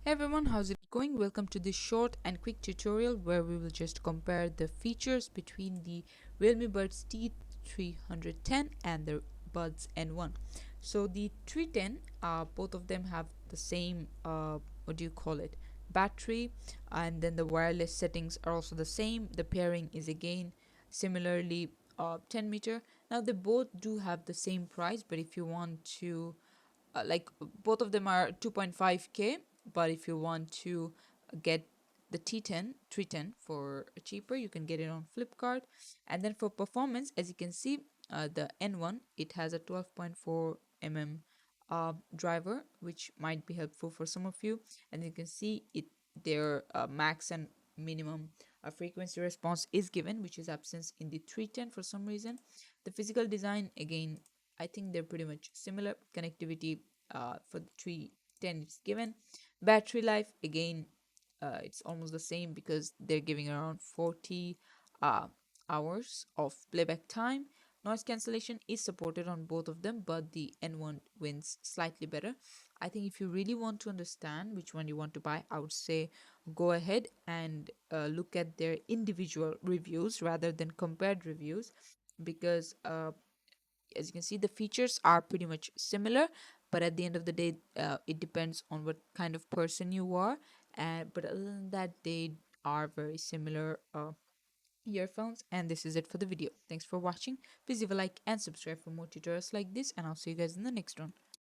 Hey everyone, how's it going? Welcome to this short and quick tutorial where we will just compare the features between the Realme Buds T310 and the Buds N1. So the 310, both of them have the same, what do you call it, battery, and then the wireless settings are also the same. The pairing is again similarly 10 meter. Now they both do have the same price, but if you want to like both of them are 2.5k, but if you want to get the T10 310 for cheaper, you can get it on Flipkart. And then for performance, as you can see, the N1, it has a 12.4 mm driver, which might be helpful for some of you. And you can see it, their max and minimum frequency response is given, which is absent in the 310 for some reason. The physical design, again, I think they're pretty much similar. Connectivity for the 310 is given. Battery life, again, it's almost the same because they're giving around 40 uh, hours of playback time. Noise cancellation is supported on both of them, but the N1 wins slightly better. I think if you really want to understand which one you want to buy, I would say go ahead and look at their individual reviews rather than compared reviews, because as you can see, the features are pretty much similar, but at the end of the day, it depends on what kind of person you are. But other than that, they are very similar earphones. And this is it for the video. Thanks for watching. Please leave a like and subscribe for more tutorials like this, and I'll see you guys in the next one.